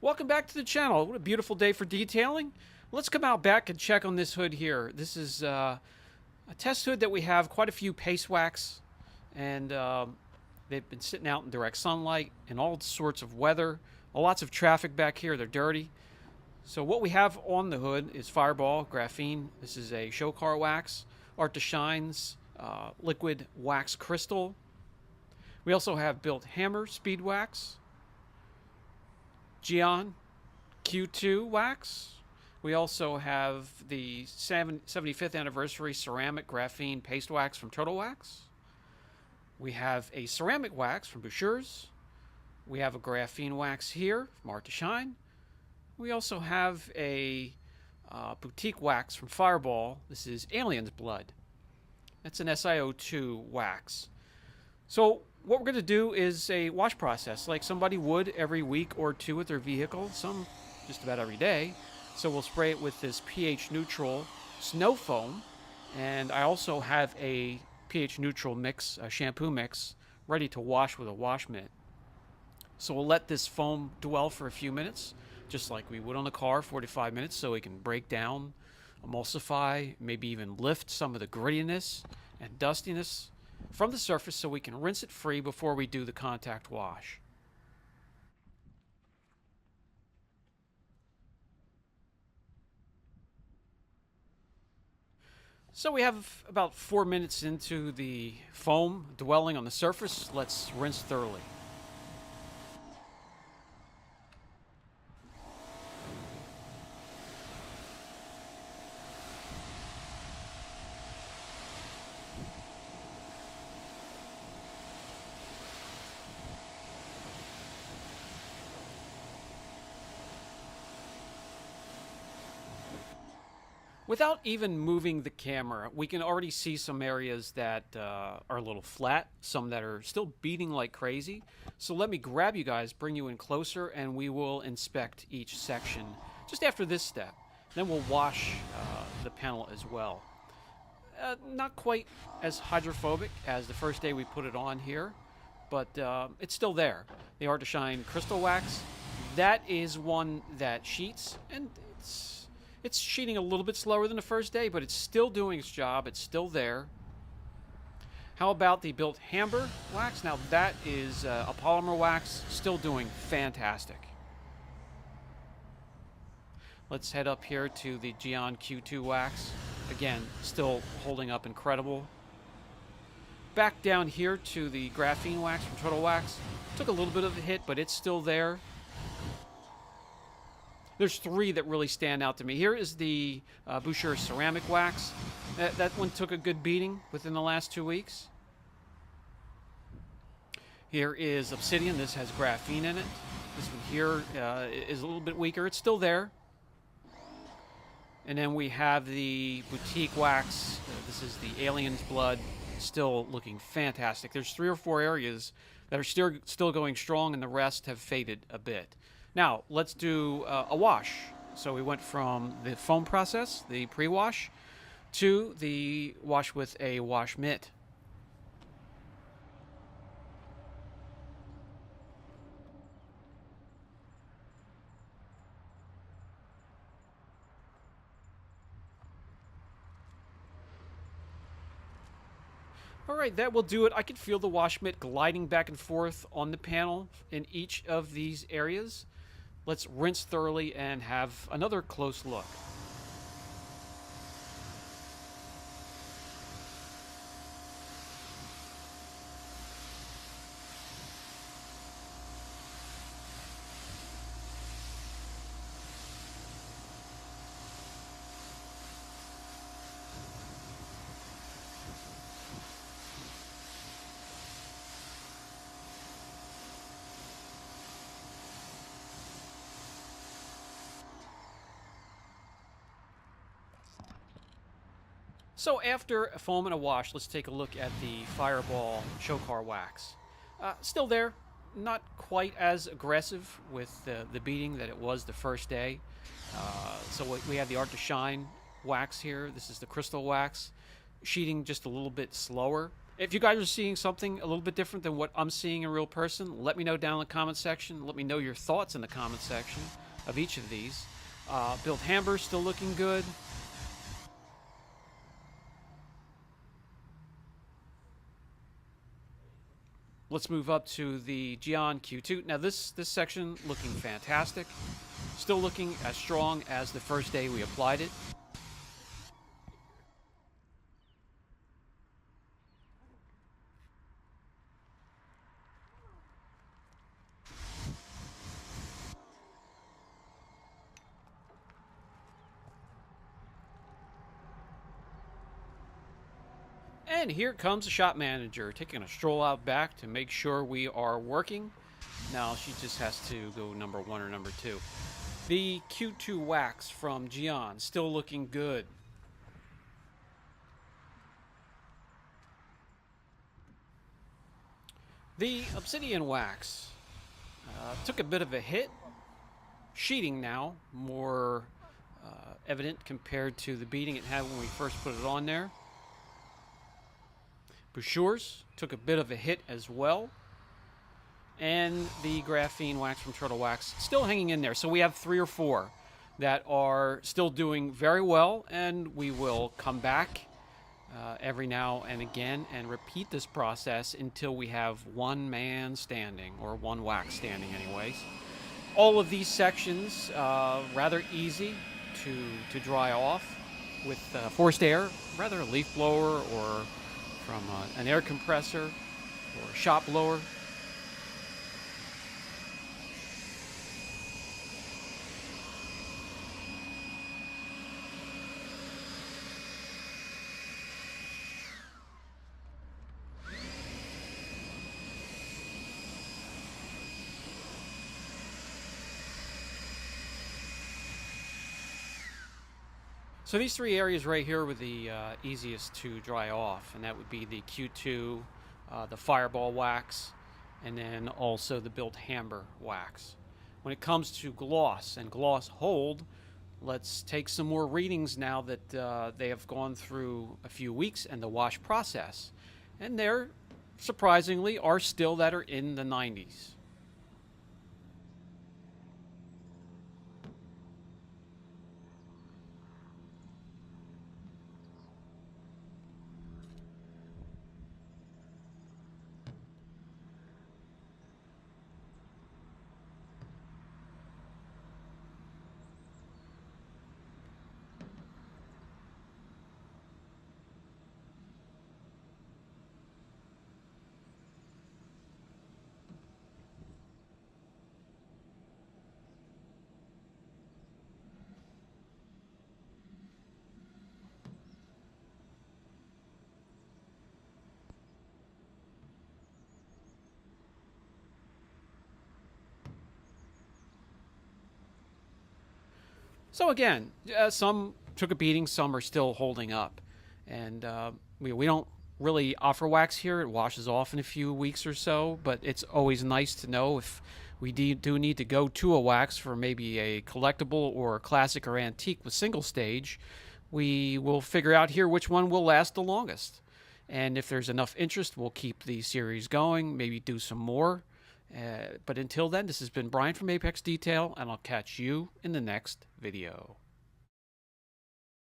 Welcome back to the channel. What a beautiful day for detailing. Let's come out back and check on this hood here. This is a test hood that we have quite a few paste wax, and they've been sitting out in direct sunlight in all sorts of weather. Lots of traffic back here. They're dirty. So what we have on the hood is Fireball, graphene. This is a show car wax, Art to Shine's liquid wax crystal. We also have built hammer speed wax, Geon Q2 wax. We also have the 75th anniversary ceramic graphene paste wax from Turtle Wax. We have a ceramic wax from Boucher's. We have a graphene wax here from Art to Shine. We also have a boutique wax from Fireball. This is Alien's Blood. That's an SiO2 wax. So what we're going to do is a wash process like somebody would every week or two with their vehicle, some just about every day. So we'll spray it with this pH neutral snow foam, and I also have a pH neutral mix, a shampoo mix, ready to wash with a wash mitt. So we'll let this foam dwell for a few minutes, just like we would on a car, 45 minutes, so it can break down, emulsify, maybe even lift some of the grittiness and dustiness from the surface so we can rinse it free before we do the contact wash. So we have about 4 minutes into the foam dwelling on the surface. Let's rinse thoroughly. Without even moving the camera, we can already see some areas that are a little flat, some that are still beating like crazy. So let me grab you guys, bring you in closer, and we will inspect each section just after this step. Then we'll wash the panel as well. Not quite as hydrophobic as the first day we put it on here, but it's still there. The Art to Shine crystal wax, that is one that sheets, and it's sheeting a little bit slower than the first day, but it's still doing its job. It's still there. How about the built hammer wax? Now that is a polymer wax, still doing fantastic. Let's head up here to the Geon Q2 wax. Again, still holding up incredible. Back down here to the graphene wax from Turtle Wax. Took a little bit of a hit, but it's still there. There's three that really stand out to me. Here is the Boucher ceramic wax. That one took a good beating within the last 2 weeks. Here is Obsidian. This has graphene in it. This one here is a little bit weaker. It's still there. And then we have the boutique wax. This is the Alien's Blood. Still looking fantastic. There's 3 or 4 areas that are still going strong, and the rest have faded a bit. Now, let's do a wash. So we went from the foam process, the pre-wash, to the wash with a wash mitt. All right, that will do it. I can feel the wash mitt gliding back and forth on the panel in each of these areas. Let's rinse thoroughly and have another close look. So after a foam and a wash, let's take a look at the Fireball show car wax. Still there, not quite as aggressive with the beating that it was the first day. So we have the Art to Shine wax here. This is the crystal wax, sheeting just a little bit slower. If you guys are seeing something a little bit different than what I'm seeing in real person, let me know down in the comment section. Let me know your thoughts in the comment section of each of these. Built Hamber still looking good. Let's move up to the Geon Q2. Now this section looking fantastic. Still looking as strong as the first day we applied it. And here comes the shop manager taking a stroll out back to make sure we are working. Now she just has to go number 1 or number 2. The Q2 wax from Geon still looking good. The Obsidian wax took a bit of a hit. Sheeting now more evident compared to the beating it had when we first put it on there. Bouchures took a bit of a hit as well. And the graphene wax from Turtle Wax still hanging in there. So we have 3 or 4 that are still doing very well, and we will come back every now and again and repeat this process until we have one man standing, or one wax standing anyways. All of these sections rather easy to dry off with forced air, rather a leaf blower or from an air compressor or a shop blower. So these 3 areas right here were the easiest to dry off, and that would be the Q2, the Fireball wax, and then also the Built Hamber wax. When it comes to gloss and gloss hold, let's take some more readings now that they have gone through a few weeks and the wash process. And there, surprisingly, are still that are in the 90s. So again, some took a beating, some are still holding up. And we don't really offer wax here. It washes off in a few weeks or so, but it's always nice to know if we do need to go to a wax for maybe a collectible or a classic or antique with single stage. We will figure out here which one will last the longest. And if there's enough interest, we'll keep the series going, maybe do some more. But until then, this has been Brian from Apex Detail, and I'll catch you in the next video.